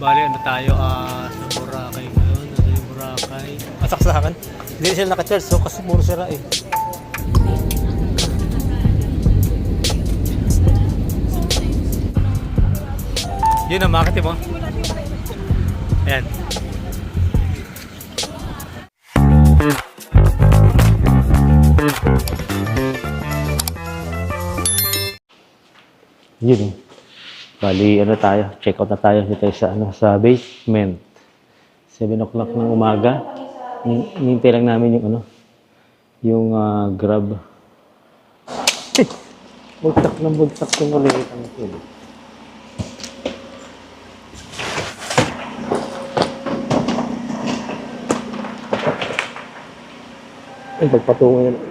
Bali, ano tayo, sa Boracay ngayon. Ano yung Boracay? Saksakan. Hindi sila naka-charge, so kasi puro sira eh. Yun ang makati mo. Ayan. Yun. Bali, ano tayo? Check out na tayo dito sa basement. 7 o'clock ng umaga. Hinintay lang namin yung Grab. Bugtak ng bugtak yung maliit ang ito. Ay, pagpatungo yun.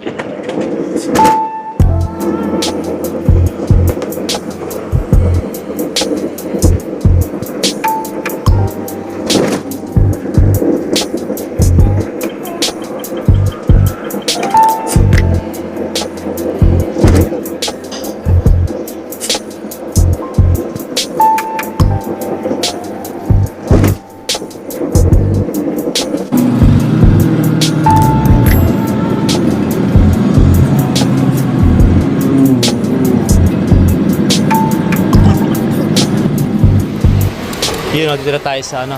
Yun, dito na tayo sa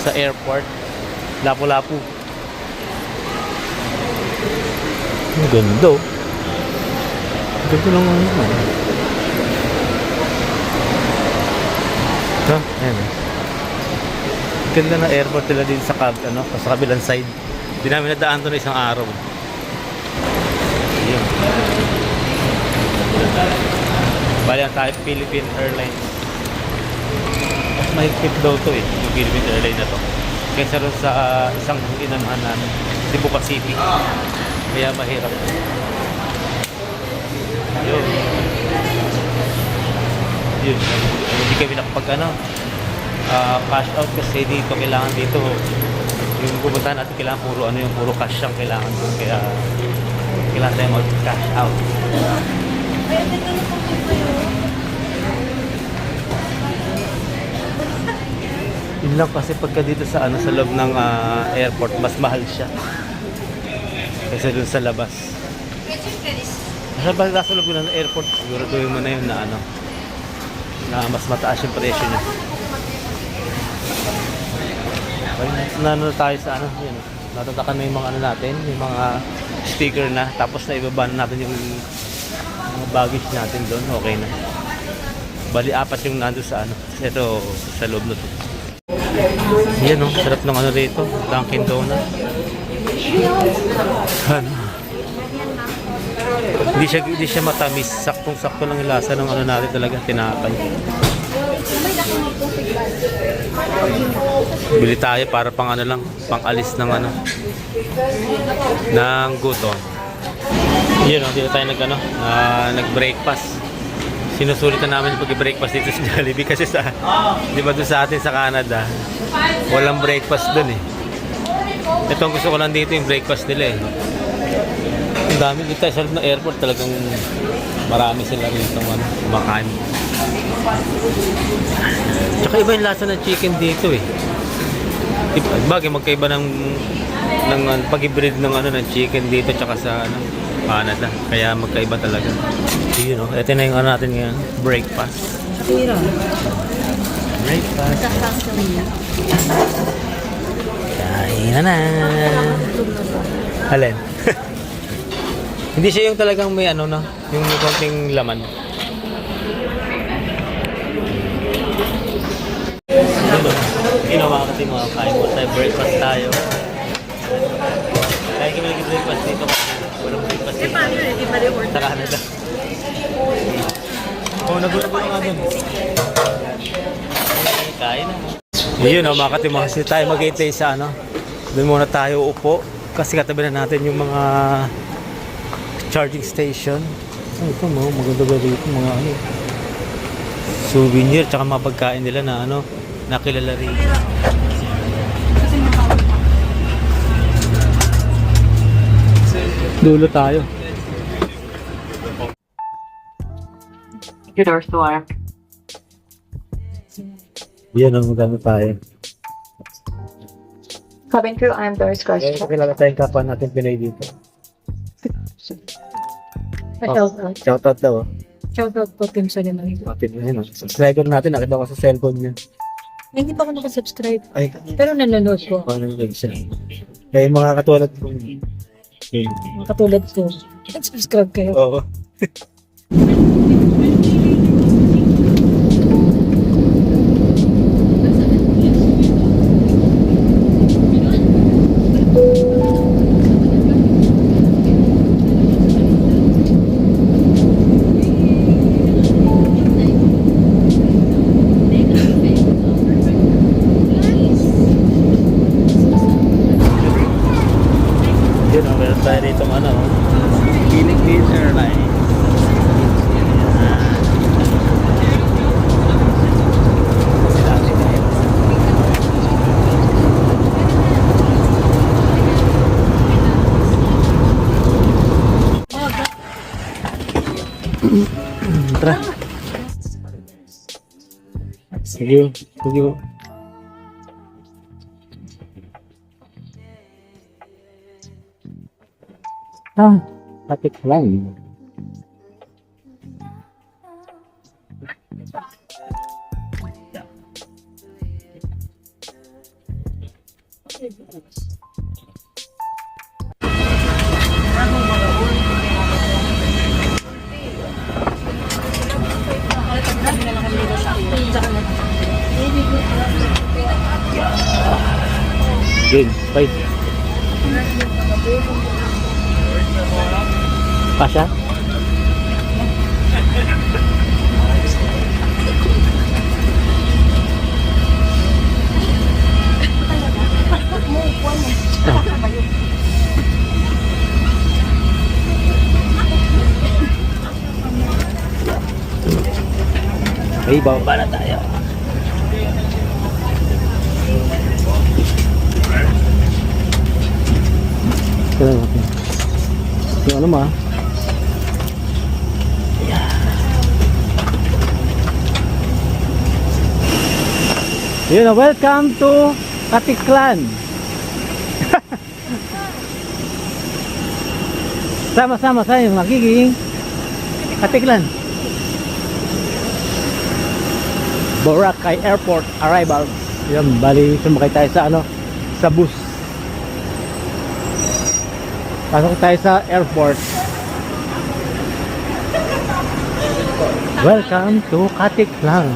sa airport. Lapu-Lapu. Ang ganda oh. Ganda lang ito, ayan. Ganda na airport nila din sa sa kabilang side. Hindi namin nadaan ito na isang araw. Yun. Bali ang tayo, Philippine Airlines. Mahigpit daw to yung Philippine Airlines na to. Kaysa rin sa isang inanahan namin, Cebu Pacific. Kaya mahirap. Yun. Yun. Hindi kami nakapag cash out kasi dito, kailangan dito. Yung pupuntahan natin, kailangan puro cash ang kailangan doon. Kaya kailangan tayo mag-cash out. Yun lang kasi pagka dito sa sa loob ng airport, mas mahal siya kaysa dun sa labas. Nasa loob ng airport, siguraduhin mo na yun na na mas mataas yung presyo niya. Okay, tayo sa yun. Natatakan na yung mga natin, yung mga sticker na, tapos na ibaba na natin yung mga baggage natin doon, okay na. Bali, 4 yung nando sa ito sa loob na to. Yan sarap ng rito, Dunkin Donut. Hindi siya matamis, saktong-sakto lang yung lasa ng natin talaga, tinapay. Bili tayo para pang lang, pang alis ng ng gutom. Yun dito tayo nag-breakfast. Sinusulitan namin yung pag-breakfast dito sa Jollibee kasi di ba doon sa atin sa Canada, walang breakfast doon eh. Ito ang gusto ko lang dito, yung breakfast nila eh. Ang dami dito tayo sa loob ng airport, talagang marami sila rito kumakain. Tsaka iba yung lasa ng chicken dito eh. Bagay magkaiba ng pag-hybrid ng chicken dito tsaka sa Canada, kaya magkaiba talaga. Yun ito na yung natin ngayon, breakfast. Breakfast. Kain na. Alin? Hindi siya yung talagang may yung may konting laman. Ginawa kasi mga kain mo tayo, breakfast tayo. Kaya kami nag-breakfast dito kasi walang breakfast dito. Sa Canada. Nagulo-gulo nga dun. Kain na. Yun mga katimang kasi tayo mag-i-stay sa doon muna tayo upo. Kasi katabi na natin yung mga charging station. Ito maganda ba dito mga souvenir tsaka mga pagkain nila na nakilala rin. Dulo tayo. Your door store. Yan ang maganda tayo. Cabin crew, I'm Doris Crush. Kaya kakilala tayong kapwa natin Pinoy dito. Shoutout. Shoutout daw. Shoutout po, Team Solimay. Yun, subscriber natin, nakita ko sa cellphone niya. Hindi pa ako nakasubscribe. Ay, Pero nanonood ko. paano yung siya? Kaya yung mga katulad kong... Mga katulad ko. Subscribe kayo. Oo. Yun, meron tayo rito ano, Philippine Airlines. Tara. Sige, sige. Kapit lang. Good, bye. Pasha? Ay, bababa na tayo. Kaya natin. Yung ano ma? Yun, welcome to Katiklan. Sama-sama sa yung magiging Katiklan. Boracay Airport arrival. Yan, bali sumakay tayo sa ano, sa bus. Pasok tayo sa airport. Welcome to Katiklan.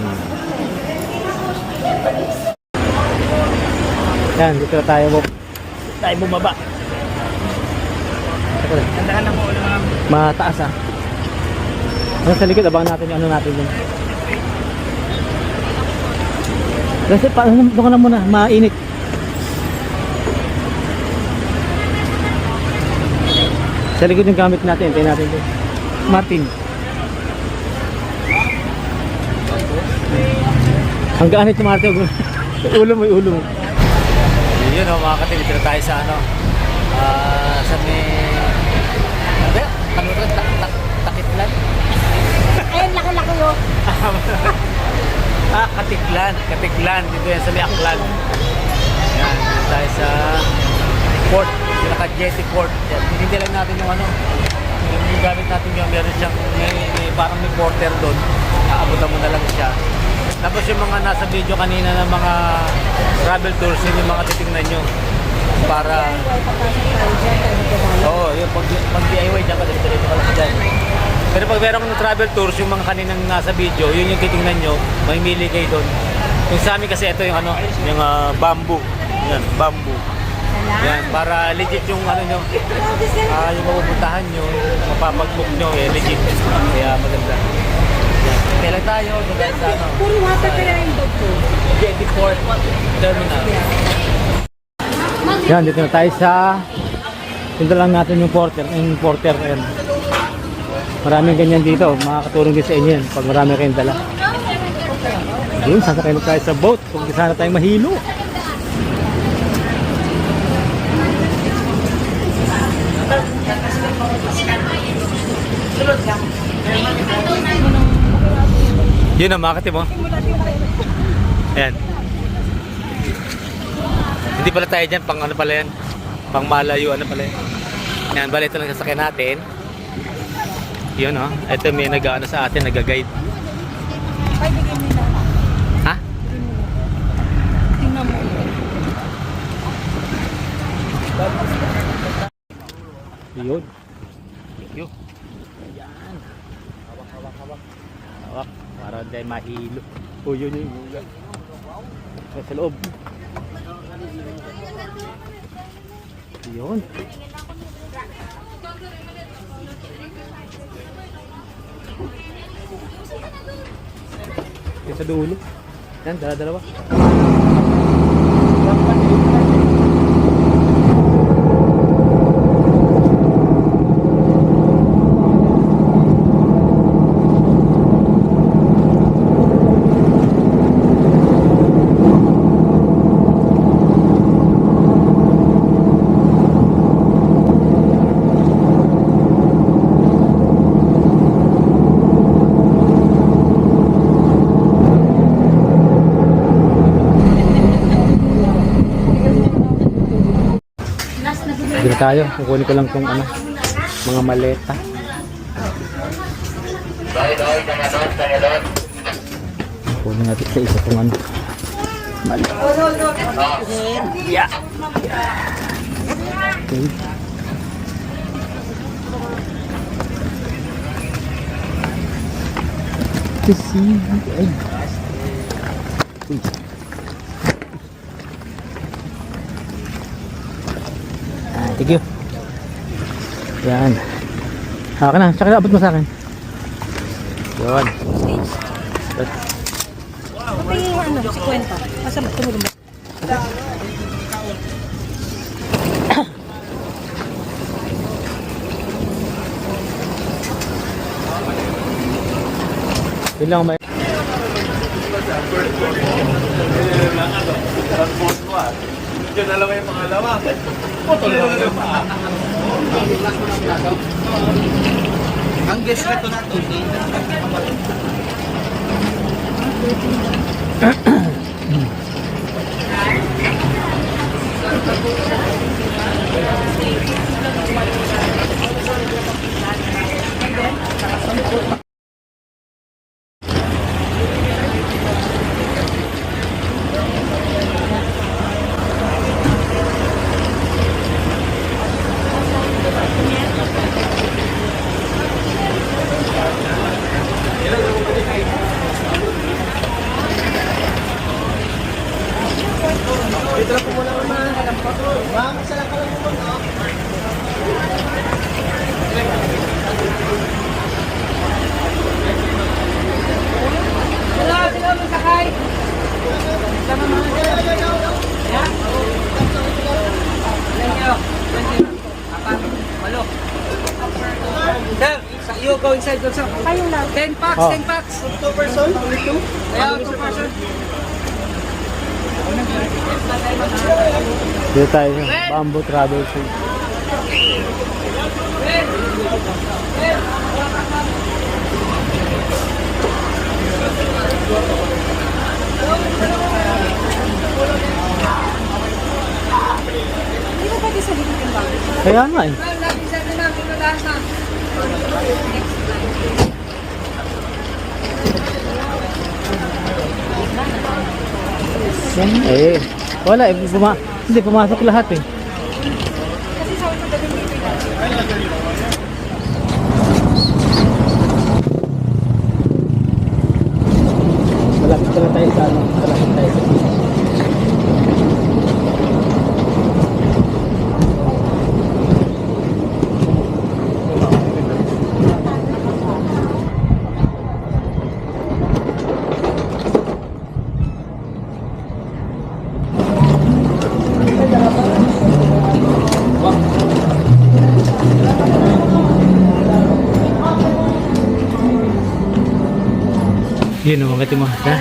Yan, dito tayo bumaba. Tandaan na mo ulit. Mataas ah. Ano sa likod, abangan natin yung ano natin dun. Kasi doon ka na muna, mainit. Sa likod yung gamit natin, hintayin natin dun. Martin. Ang ganit yung Martin. Ulo mo, ulo mo. Yun o mga katil, dito tayo sa ano, sa may, ano ba? Ano ito? Takitlan? Ayun, laki-laki yun. Katiklan. Dito yan sa may Aklan. Yan, dito tayo sa port, pinaka-jetty port. Yan, hindi lang natin yung ano, yung gamit natin yung meron siyang, may parang may porter doon. Aabutan mo na lang siya. Tapos yung mga nasa video kanina ng mga travel tours, yun yung mga titingnan nyo. Para, oo, yung pag DIY dyan ka, dito ka lang dyan. Pero pag meron kang travel tours, yung mga kaninang nasa video, yun yung titingnan nyo, may mili kayo doon. Yung sa amin kasi ito yung ano, yung bamboo. Yan, bamboo. Yan, para legit yung ano nyo, yung mapupuntahan nyo, mapapag-book nyo, legit. Kaya maganda. Kailan tayo? Doon sa ano? Puro water ka na yung dog ko. Jetty Port Terminal. Yan, dito na tayo sa dito lang natin yung porter yan. Maraming ganyan dito, makakatulong din sa inyo yan pag marami kayong dala. Yun, sasakay na tayo sa boat kung sana tayong mahilo. Yun ang makati mo. Ayan. Hindi pala tayo dyan, pang ano pala yan. Pang malayo, ano pala yan. Yan, bali ito lang sasakyan natin. Yun oh. Ito may nag-ano sa atin, nag-guide. Ay, bigyan mo na. Ha? Tingnan mo. Yun. Yun. Yan. Hawak, hawak, hawak. Hawak. Para hindi mahilo. O yun yun. Sa loob. Yun. Yung sa dulo. Yan, dala-dalawa. Dito tayo, kukunin ko lang tong ano, mga maleta. Kukunin natin sa isa tong ano. Maleta. Yeah. Okay. To see. Ay. Uy. Thank you. Yan. Akin na. Tsaka abot mo sa akin. Yun. May ano, 50. Asa ba? Tumulong ba? Yun lang may... Diyan alam mo yung pangalawa. Putol lang yung paa. Ang guest na ito natin. Sir, you go inside also. Kayo lang. 10 packs, Oh. 10 packs. 2 person? Only 2? Yeah, 2 person. Dito tayo sa Bamboo Travel Show. Hindi mo pwede sa likod yung bago. Kaya nga eh. Lagi sa na, dito lahat na. Yan eh. Wala eh. Hindi pumasok lahat eh. Kasi sa akin magaling dito yung Malapit ka lang tayo sa ano. Malapit tayo sa beach. Yun o, makita mo. Ha?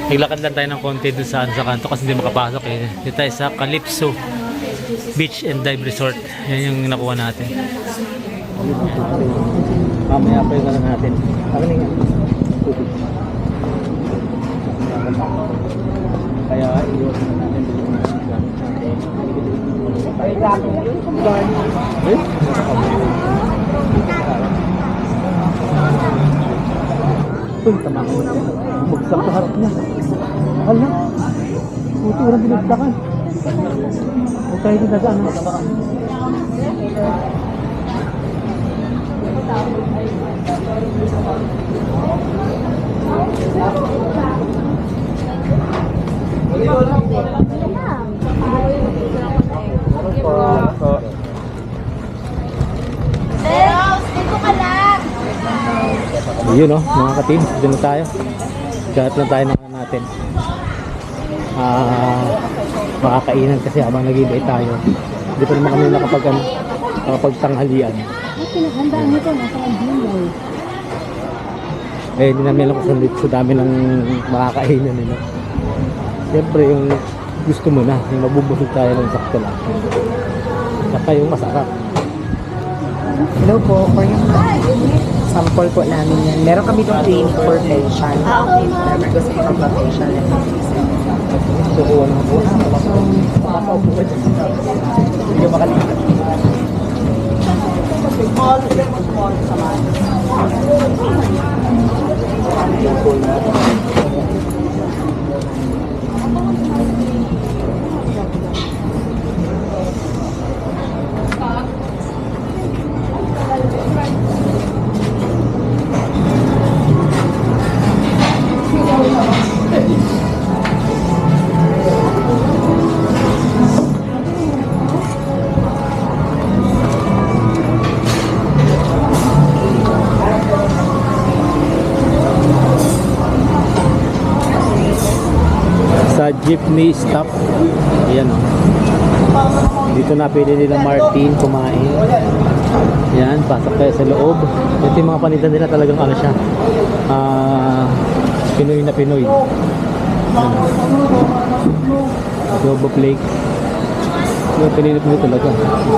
Naglakad lang tayo ng konti dun sa kanto kasi hindi makapasok eh. Dito tayo sa Calypso Beach and Dive Resort. Yan yung nakuha natin. Mamaya pa yung natin. Akin nga. Kaya iiwasan na natin yung mga gamit natin. Eh? Uy, tama ko na. Bumagsak sa harap niya. Hala. Puti, walang binagsakan. Huwag tayo dito sa ano. Dito ka lang. Yun o, mga ka-team, dito na tayo. Gahat lang tayo ng ano natin. Makakainan kasi habang nag-ibay tayo. Hindi pa naman kami nakapagtanghalian. Pinaghandaan nito, nasa Andinoy. Eh, hindi namin alam kung sa dami ng makakainan nila. Siyempre, yung gusto mo na, yung mabubusog tayo ng sakto lang. Saka yung masarap. Hello po, for yung sample po namin yan. Meron kami itong clinic for facial. Okay. Never gusto ko pa-facial. Sukuha ng buha. Hindi ka makalimutan. Sa jeepney stop. Ayan o. Dito na pwede nila Martin kumain. Yan, pasok kayo sa loob. Ito yung mga panitan nila talagang ano siya. Pinoy na Pinoy. Globo Flake. Yung Pinoy na Pinoy talaga.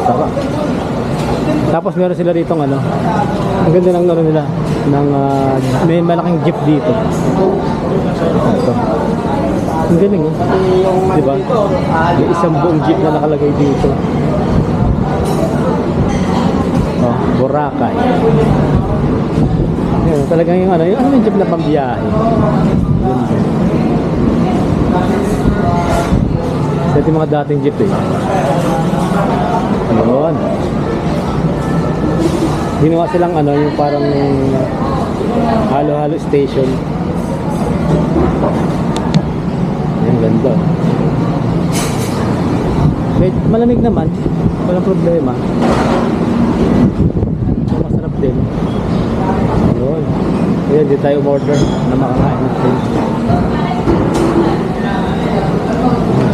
Sarap. Tapos meron sila rito ano. Ang ganda ng ano nila. May malaking jeep dito. Ito. Ang galing oh. Diba? May isang buong jeep na nakalagay dito. Oh, Boracay. Yan, talagang yung ano, yung jeep na pambiyahe. Ito yung mga dating jeep eh. Ayun. Ginawa silang ano, yung parang halo-halo station. Ang ganda. Malamig naman. Walang problema. Masarap din. Ayun. Ayan, di tayo order na makakain natin.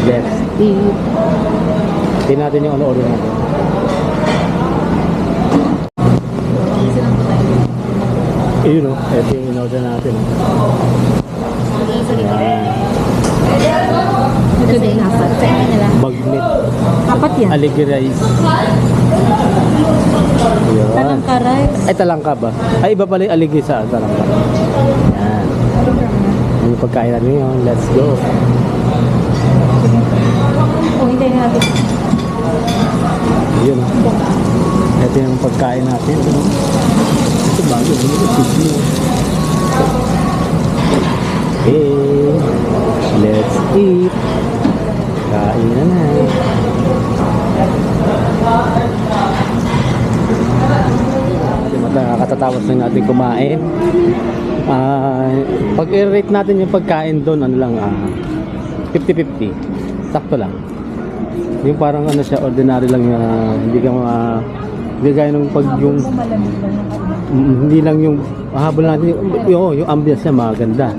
Let's eat. Tingnan natin yung ano-order natin. Ayun o. Ito yung in-order natin. Ayan. Ito din apat. Sa inyo nila. Magnet. Apat yan. Aligi rice. Ayun. Talangka rice. Ay, talangka ba? Ay, iba pala yung aligi sa talangka. Yan. Yung pagkain natin yun. Let's go. O, hindi natin. Yun. Ito yung pagkain natin. Ito bago. Okay. Let's eat. Kain na na. Nakakatatawas na natin kumain. Pag i-rate natin yung pagkain doon, ano lang, 50-50. Sakto lang. Yung parang ano siya, ordinary lang, hindi ka hindi gaya nung pag yung hindi lang yung habol natin yung ambience niya maganda.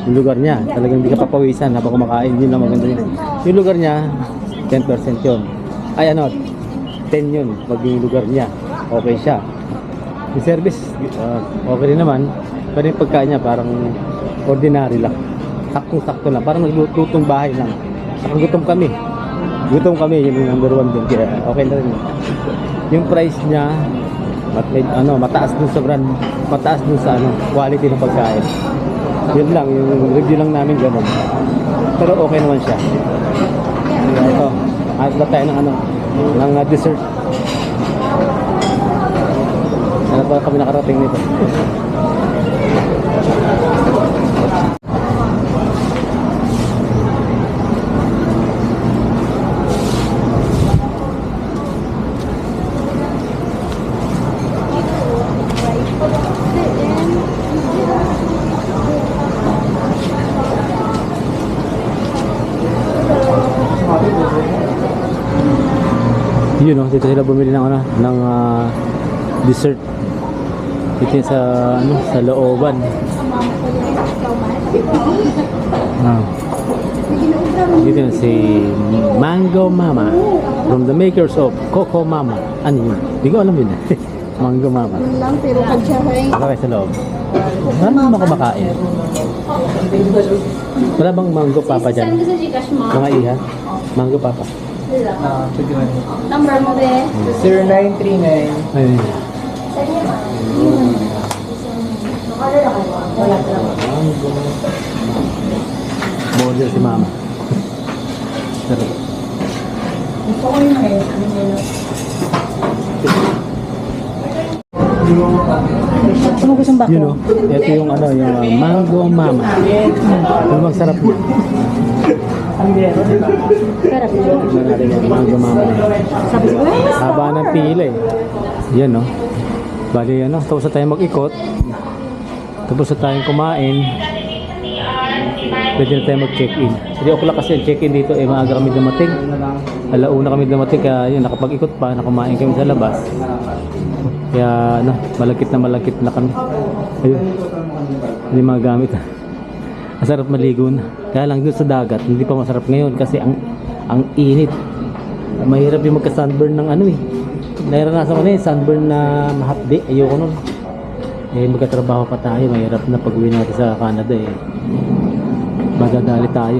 Yung lugar niya, talagang hindi ka papawisan habang kumakain, yun lang maganda yun. Yung lugar niya, 10% yun. Ay ano, 10 yun, pag yung lugar niya, okay siya. Yung service, okay rin naman. Pero yung pagkain niya parang ordinary lang. Saktong-sakto lang, parang naglutong bahay lang. Saka gutom kami. Gutom kami, yun yung number 1 din. Kaya okay na rin. Yung price niya, mataas dun sa brand, mataas dun sa quality ng pagkain. Yun lang, yung review lang namin ganun. Pero okay naman siya. Kaya ito, ayos na tayo ng ano, ng dessert. Ano pa kami nakarating nito? Yun, no, dito sila bumili ng ano, ng dessert. Dito yun sa ano, sa looban. Dito yun si Mango Mama from the makers of Coco Mama. Ano yun? Hindi ko alam yun. Mango Mama. lang, pero kadyahay. Baka kayo sa loob. Saan mo kumakain? Wala bang mango papa dyan? Saan ka sa Gcash mo? Mga iha? Mango papa. Number mo be? 0939. Ayun. Border si Mama. Sarap. Ano gusto mong Yun, no? Ito yung ano, yung Mango Mama. Ano bang sarap niya? Sarap yun. Tignan natin yung Mango Mama. Sabi ko, Haba ng pila eh. Yan, no? Bali, ano, tapos na tayo mag-ikot. Tapos na tayong kumain. Pwede na tayo mag-check-in. 3 o'clock kasi ang check-in dito, eh, maaga kami dumating. Alauna kami dumating, kaya yun, nakapag-ikot pa, nakumain kami sa labas. Kaya, ano, malagkit na kami. Ayun. Hindi mga gamit. Masarap maligo na. Kaya lang doon sa dagat, hindi pa masarap ngayon kasi ang init. Mahirap yung magka-sunburn ng ano eh. Naranasan ko na yung sunburn na mahapdi. Ayoko nun. Eh, magkatrabaho pa tayo. Mahirap na pag-uwi natin sa Canada eh. Magagalit tayo.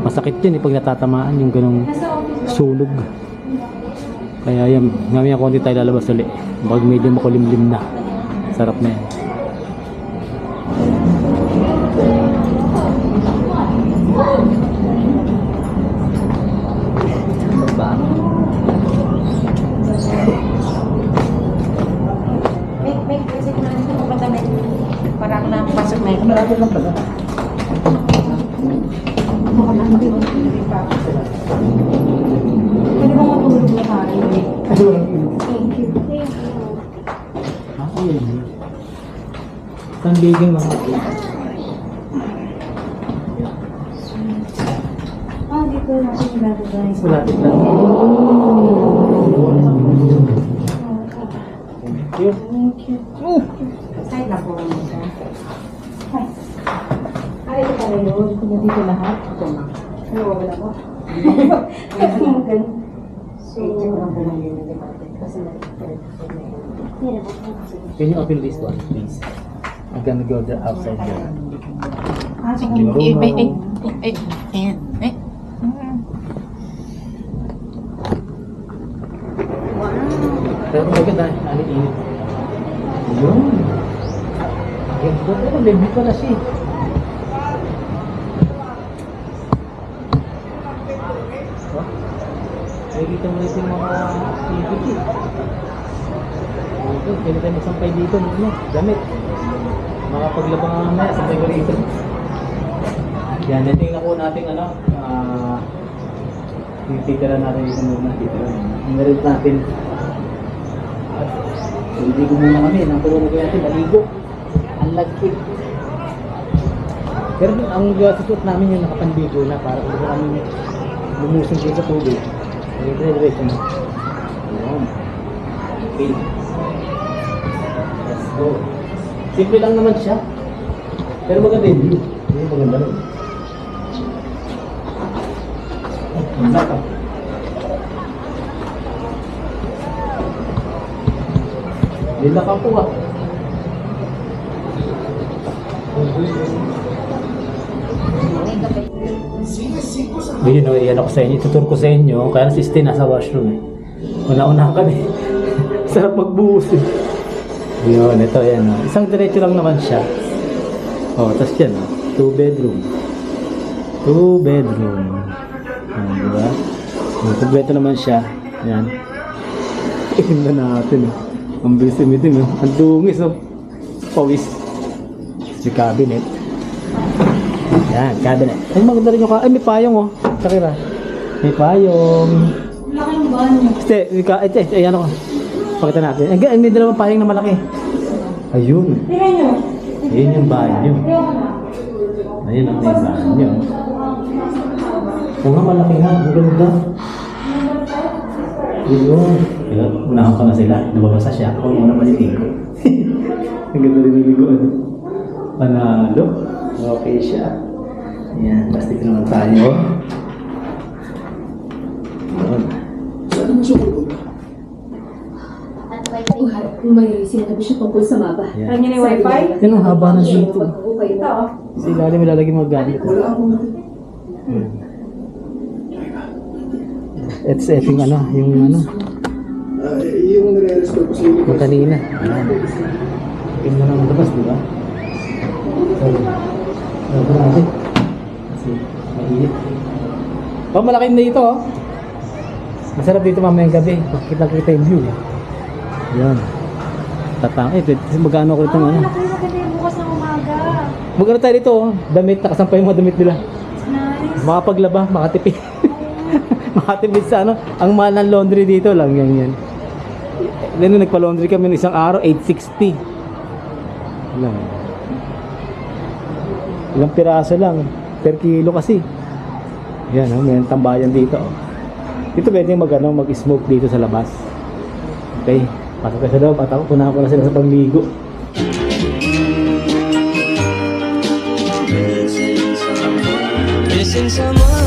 Masakit yun eh pag natatamaan yung ganong sunog. Kaya yan, mamaya konti tayo lalabas ulit. Pag medyo makulimlim na. Sarap na yan. may kasi na ito kapag may parang napasok na ito. Malapit lang pala. Pwede ba matulog na tayo? Thank you. Ako yun. Saan bigay mo? Dito na siya nilado guys. Malapit lang. Thank you. Thank you. Side na po naman siya. Ay. Ay, ito pala yun. Kung dito lahat. Ito na. Ano, wala ko? So, Can you open this one, please? I'm gonna go there outside there. Pero maganda, ano init. Yun. Ganda pero baby pala siya. Nakikita mo rin yung mga activity. Ito, pwede tayo magsampay dito. Ano? Damit. Makapaglabang nga mamaya, sampay ko rito. Yan, ito yung nakuha natin ano. Titira natin dito muna. Meron natin. So, hindi ko muna kami. Nang tulungan ko natin, maligo. Ang lagkit. Pero ang suot namin yung nakapandigo na para kung kami lumusong dito sa tubig. Diretso na. Ayan. Okay. Let's go. Simple lang naman siya. Pero maganda yung view. Hindi maganda rin. Wala ka. Hindi na ka po ah. Yun o, iyan ako sa inyo. Tutur ko sa inyo. Kaya si Steve nasa washroom eh. Una-una ka eh. Sarap magbuhos eh. Yun, ito yan o. Isang diretso lang naman siya. O, tapos yan o. 2 bedroom. 2 bedroom. Diba? Kompleto naman siya. Yan. Tingnan natin. Ang bilis imitim. Ang dungis. Pawis. Si cabinet. Yan, cabinet. Ay, maganda rin yung ay, may payong oh. Takira. May payong. Laki ng banyo. Ayan ako. Pakita natin. Ay, may dalawang payong na malaki. Ayun. Tingnan nyo. Ayun yung banyo. Ayun ang may banyo. Oo nga, malaki nga. Ang ganda. Ayun. Kaya, unahan ko na sila. Nababasa siya. Ako muna malitin ko. Ang ganda rin ng ligo. Panalo. Okay siya. Ayan. Plastic naman tayo. Ayun. May sinabi siya tungkol sa mapa. Ayan. Kanya na yung wifi? Yan ang haba ng dito. Ito oh. Kasi ilalim mo lalagyan mo gamit. It's yung ano, yung ano. Yung nire-restore ko sa inyo. Yung kanina. Ayan. Yung mo naman labas, di ba? Sorry. Ano ba natin? Kasi mainit. Oh, malaki na dito oh. Masarap dito mamayang gabi. Kita yung view. Yan. Tatang. Magkano ko itong ano? Maganda yung bukas ng umaga. Magkano tayo dito oh. Damit, nakasampay yung mga damit nila. Nice. Makapaglaba, makatipid. Makatipid sa ano. Ang mahal ng laundry dito lang yan. Then nagpa-laundry kami ng isang araw, 860. Lang. Ilang piraso lang. Per kilo kasi. Yan, oh, may tambayan dito. Oh. Dito pwede mag-smoke dito sa labas. Okay. Pasok ka sa loob at ako punahan ko na sila sa pagligo. Missing someone